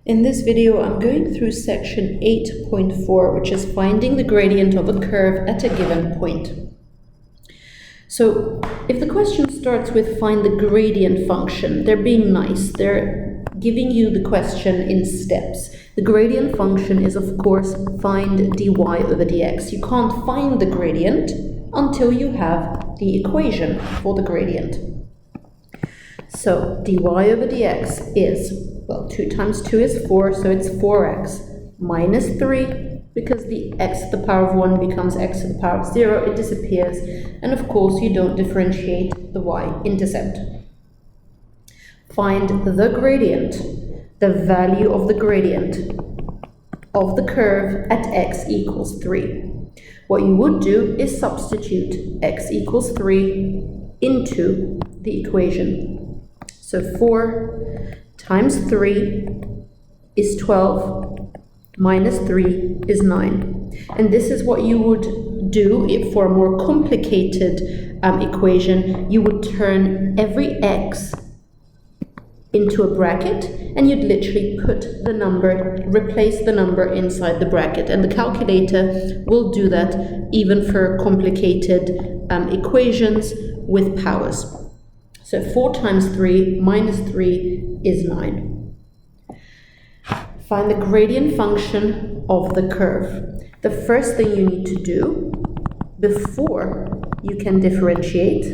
In this video, I'm going through section 8.4, which is finding the gradient of a curve at a given point. So if the question starts with find the gradient function, they're being nice. They're giving you the question in steps. The gradient function is, of course, find dy over dx. You can't find the gradient until you have the equation for the gradient. So dy over dx is, well, 2 times 2 is 4, so it's 4x minus 3, because the x to the power of 1 becomes x to the power of 0, it disappears, and of course you don't differentiate the y-intercept. Find the gradient, the value of the gradient of the curve at x equals 3. What you would do is substitute x equals 3 into the equation. So 4 times 3 is 12, minus 3 is 9. And this is what you would do if for a more complicated equation. You would turn every x into a bracket, and you'd literally put the number, replace the number inside the bracket. And the calculator will do that even for complicated equations with powers. So 4 times 3 minus 3 is 9. Find the gradient function of the curve. The first thing you need to do before you can differentiate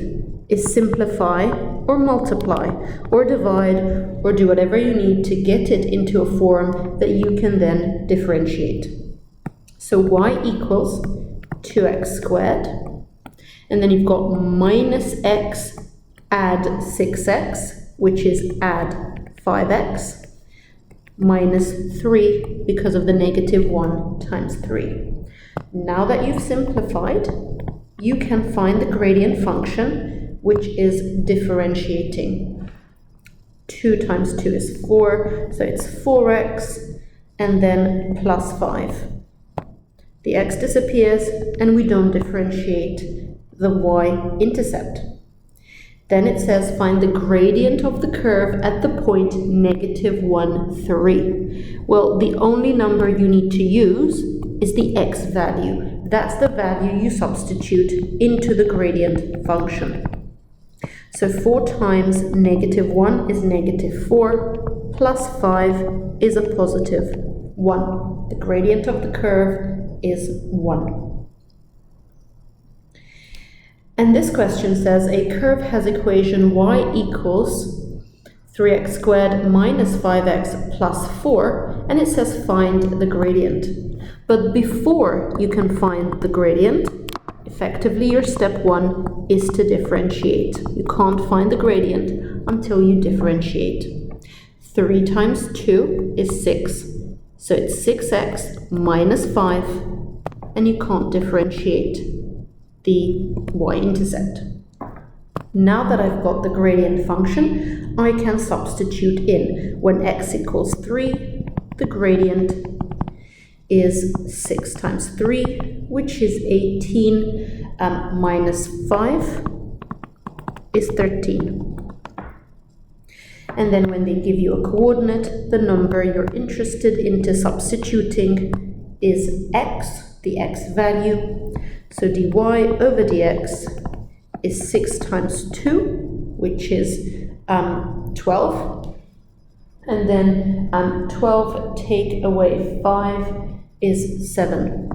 is simplify or multiply or divide or do whatever you need to get it into a form that you can then differentiate. So y equals 2x squared, and then you've got minus x add 6x, which is add 5x, minus 3 because of the negative 1 times 3. Now that you've simplified, you can find the gradient function, which is differentiating. 2 times 2 is 4, so it's 4x, and then plus 5. The x disappears, and we don't differentiate the y-intercept. Then it says find the gradient of the curve at the point negative 1, 3. Well, the only number you need to use is the x value. That's the value you substitute into the gradient function. So 4 times negative 1 is negative 4, plus 5 is a positive 1. The gradient of the curve is 1. And this question says a curve has equation y equals 3x squared minus 5x plus 4, and it says find the gradient. But before you can find the gradient, effectively your step 1 is to differentiate. You can't find the gradient until you differentiate. 3 times 2 is 6, so it's 6x minus 5, and you can't differentiate the y-intercept. Now that I've got the gradient function, I can substitute in. When x equals 3, the gradient is 6 times 3, which is 18, minus 5 is 13. And then when they give you a coordinate, the number you're interested into substituting is x, the x value. So dy over dx is 6 times 2, which is 12. And then 12 take away 5 is 7.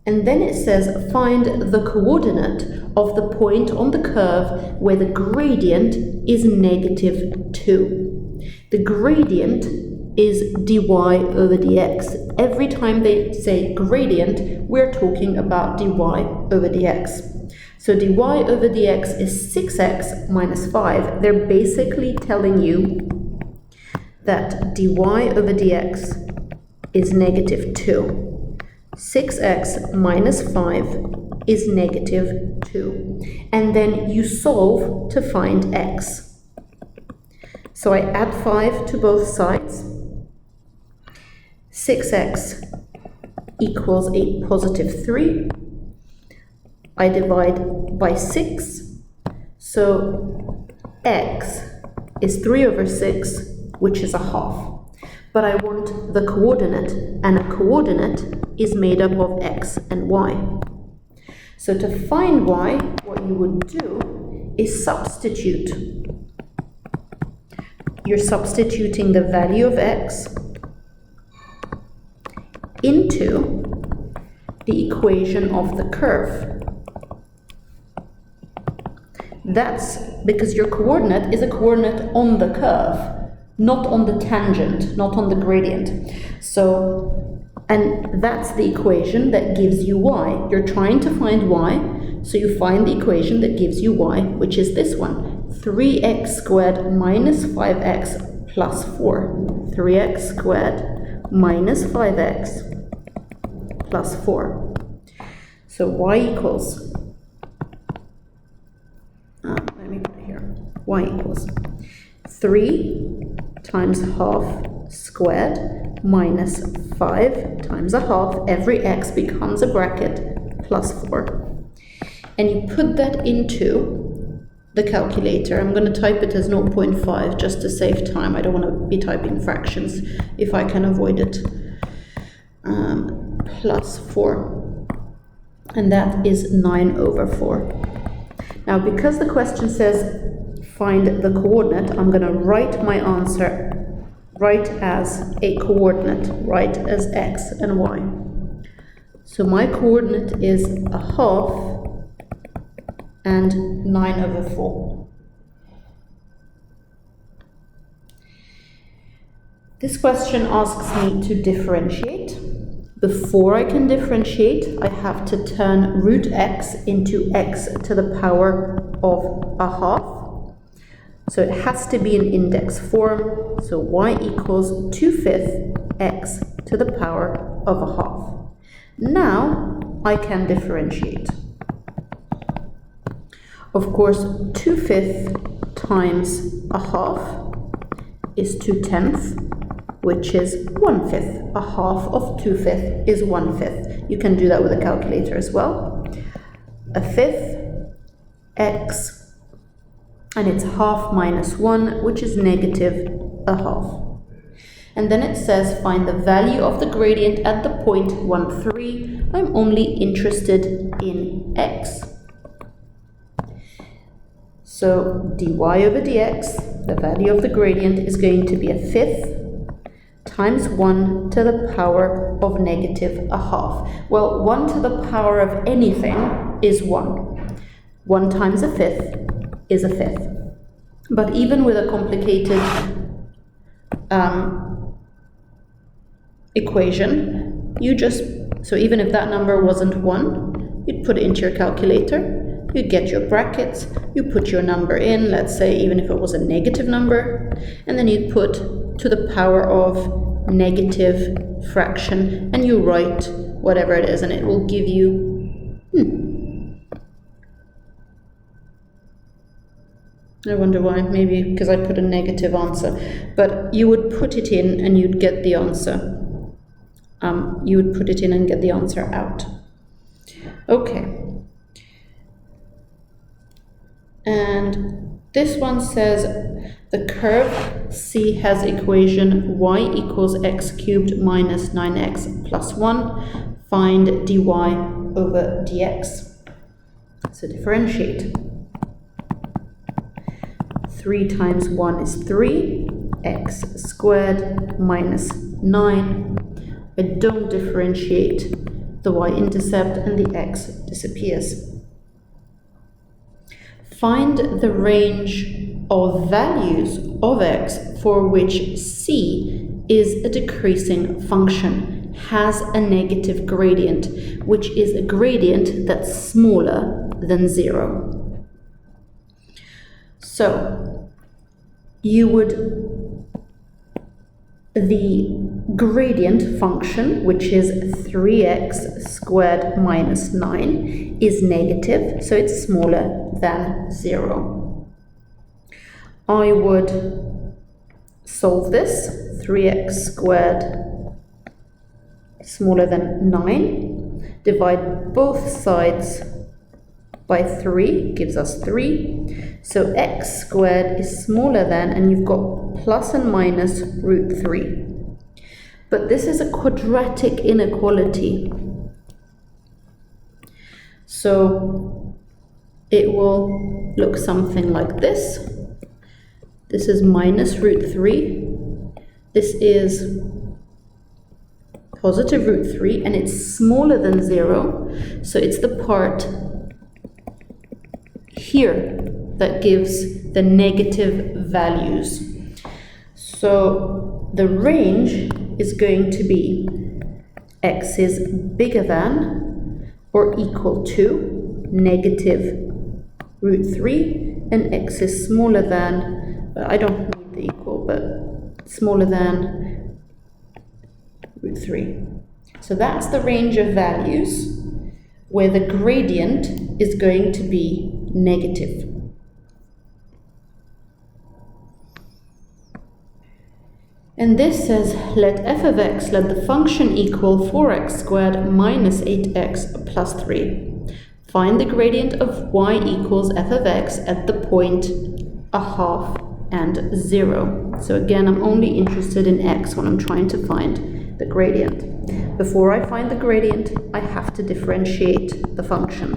And then it says find the coordinate of the point on the curve where the gradient is negative 2. The gradient is dy over dx. Every time they say gradient, we're talking about dy over dx. So dy over dx is 6x minus 5. They're basically telling you that dy over dx is negative 2. 6x minus 5 is negative 2. And then you solve to find x. So I add 5 to both sides. 6x equals a positive 3. I divide by 6, So x is 3 over 6, which is a half. But I want the coordinate, and a coordinate is made up of x and y. So to find y, what you would do is substitute. You're substituting the value of x into the equation of the curve. That's because your coordinate is a coordinate on the curve, not on the tangent, not on the gradient. So, and that's the equation that gives you y. You're trying to find y, so you find the equation that gives you y, which is this one, 3x squared minus 5x plus 4. 3x squared minus 5x plus 4. So y equals, let me put it here, y equals 3 times half squared minus 5 times a half, every x becomes a bracket, plus 4. And you put that into the calculator. I'm going to type it as 0.5 just to save time. I don't want to be typing fractions if I can avoid it. Plus 4. And that is 9 over 4. Now, because the question says find the coordinate, I'm going to write my answer right as a coordinate, right as x and y. So my coordinate is a half and 9 over 4. This question asks me to differentiate. Before I can differentiate, I have to turn root x into x to the power of a half. So it has to be in index form, so y equals 2/5 x to the power of a half. Now I can differentiate. Of course, 2/5 times a half is 2/10, which is 1/5. A half of 2/5 is 1/5. You can do that with a calculator as well. A fifth x, and it's half minus 1, which is negative a half. And then it says find the value of the gradient at the point 1, 3. I'm only interested in x. So dy over dx, the value of the gradient, is going to be a fifth times 1 to the power of negative a half. Well, 1 to the power of anything is 1. 1 times a fifth is a fifth. But even with a complicated equation, so even if that number wasn't 1, you'd put it into your calculator, you'd get your brackets, you put your number in, let's say even if it was a negative number, and then you'd put to the power of negative fraction, and you write whatever it is, and it will give you I wonder why, maybe because I put a negative answer. But you would put it in and you'd get the answer. You would put it in and get the answer out. Okay. And this one says the curve C has equation y equals x cubed minus 9x plus 1. Find dy over dx. So differentiate. 3 times 1 is 3, x squared minus 9. I don't differentiate the y-intercept and the x disappears. Find the range of values of x for which c is a decreasing function, has a negative gradient, which is a gradient that's smaller than 0. So, the gradient function, which is 3x squared minus 9, is negative, so it's smaller than 0. I would solve this. 3x squared smaller than 9. Divide both sides by 3 gives us 3. So x squared is smaller than, and you've got plus and minus root 3. But this is a quadratic inequality. So it will look something like this. This is minus root 3. This is positive root 3, and it's smaller than 0. So it's the part here that gives the negative values. So the range is going to be x is bigger than or equal to negative root 3, and x is smaller than, I don't need the equal, but smaller than root 3. So that's the range of values where the gradient is going to be negative. And this says, let f of x, let the function equal 4x squared minus 8x plus 3. Find the gradient of y equals f of x at the point 1/2 and 0. So again, I'm only interested in x when I'm trying to find the gradient. Before I find the gradient, I have to differentiate the function.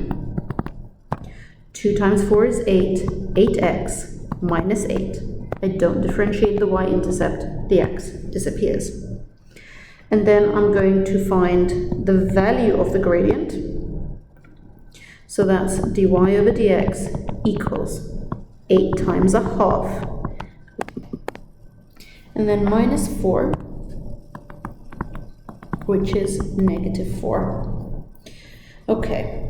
2 times 4 is 8, 8x minus 8. I don't differentiate the y-intercept, the x disappears. And then I'm going to find the value of the gradient. So that's dy over dx equals 8 times 1/2. And then minus 4, which is negative 4. Okay.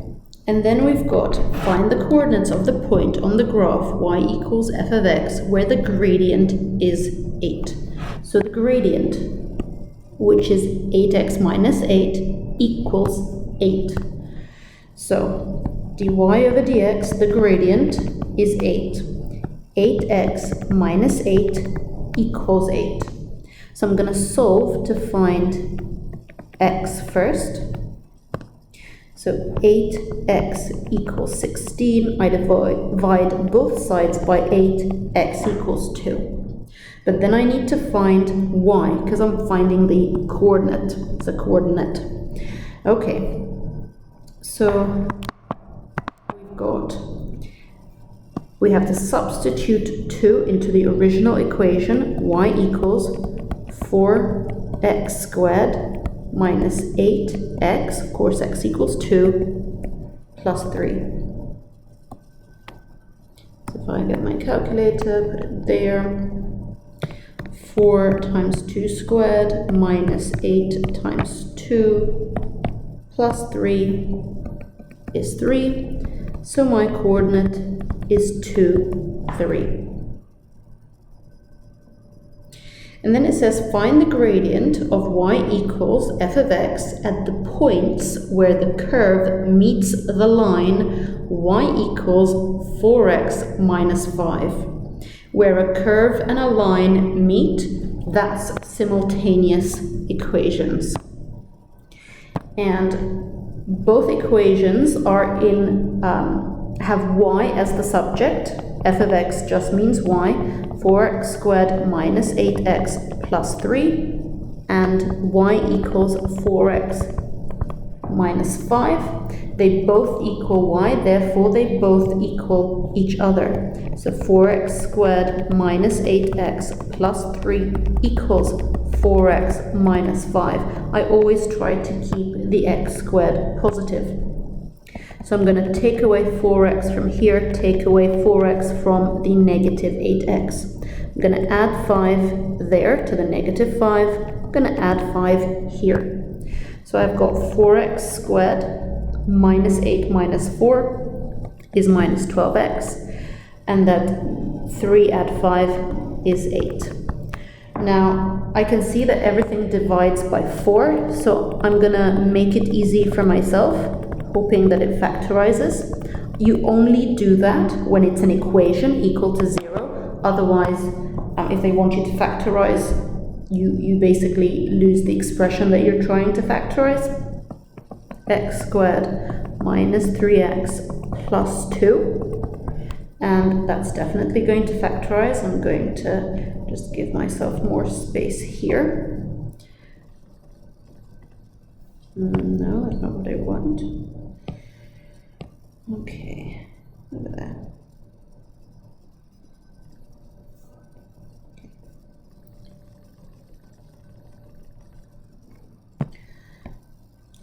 And then we've got, find the coordinates of the point on the graph y equals f of x, where the gradient is 8. So the gradient, which is 8x minus 8, equals 8. So dy over dx, the gradient is 8. 8x minus 8 equals 8. So I'm going to solve to find x first. So 8x equals 16, I divide both sides by 8, x equals 2. But then I need to find y, because I'm finding the coordinate. It's a coordinate. Okay, so we have to substitute 2 into the original equation, y equals 4x squared minus 8x, of course x equals 2, plus 3. So if I get my calculator, put it there, 4 times 2 squared minus 8 times 2 plus 3 is 3. So my coordinate is 2, 3. And then it says, find the gradient of y equals f of x at the points where the curve meets the line y equals 4x minus 5. Where a curve and a line meet, that's simultaneous equations. And both equations are in, have y as the subject. F of x just means y, 4x squared minus 8x plus 3, and y equals 4x minus 5. They both equal y, therefore they both equal each other. So 4x squared minus 8x plus 3 equals 4x minus 5. I always try to keep the x squared positive. So I'm going to take away 4x from here, take away 4x from the negative 8x. I'm going to add 5 there to the negative 5. I'm going to add 5 here. So I've got 4x squared minus 8 minus 4 is minus 12x. And that 3 add 5 is 8. Now, I can see that everything divides by 4, so I'm going to make it easy for myself, hoping that it factorizes. You only do that when it's an equation equal to 0. Otherwise, if they want you to factorize, you basically lose the expression that you're trying to factorize. X squared minus 3x plus 2, and that's definitely going to factorize. I'm going to just give myself more space here. No, that's not what I want. Okay, over there.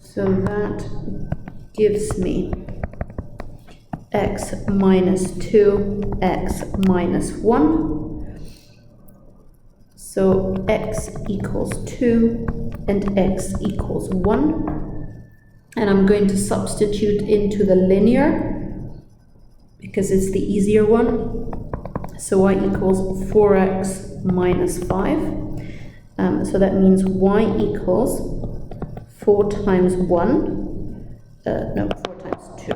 So that gives me x minus 2, x minus 1. So x equals 2 and x equals 1. And I'm going to substitute into the linear because it's the easier one. So y equals 4x minus 5. So that means y equals 4 times 1, 4 times 2,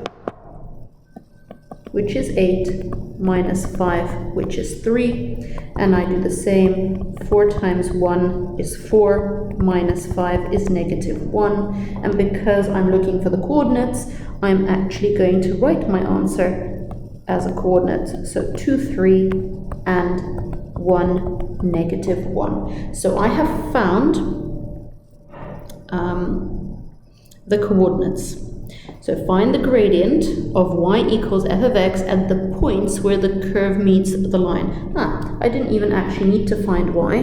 which is 8, minus 5, which is 3, and I do the same. 4 times 1 is 4, minus 5 is negative 1, and because I'm looking for the coordinates, I'm actually going to write my answer as a coordinate. So 2, 3, and 1, negative 1. So I have found the coordinates. So find the gradient of y equals f of x at the points where the curve meets the line. I didn't even actually need to find y,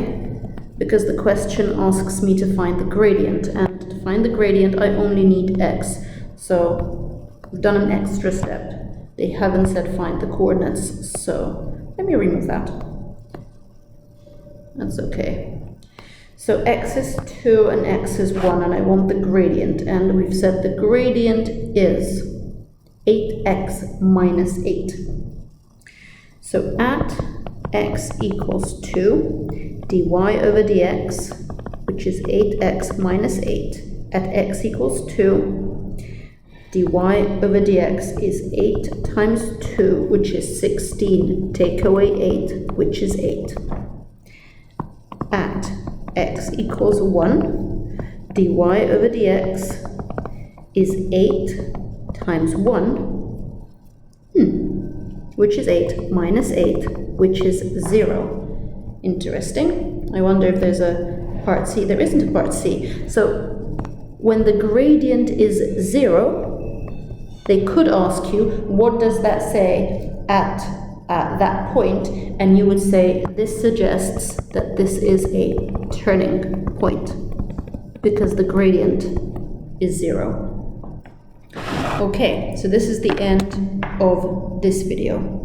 because the question asks me to find the gradient, and to find the gradient I only need x. So we've done an extra step. They haven't said find the coordinates, so let me remove that. That's okay. So x is 2 and x is 1, and I want the gradient, and we've said the gradient is 8x minus 8. So at x equals 2, dy over dx, which is 8x minus 8, at x equals 2, dy over dx is 8 times 2, which is 16, take away 8, which is 8. At x equals 1, dy over dx is 8 times 1, which is 8, minus 8, which is 0. Interesting. I wonder if there's a part C. There isn't a part C. So when the gradient is 0, they could ask you, what does that say at that point? And you would say, this suggests that this is a turning point because the gradient is 0. Okay, so this is the end of this video.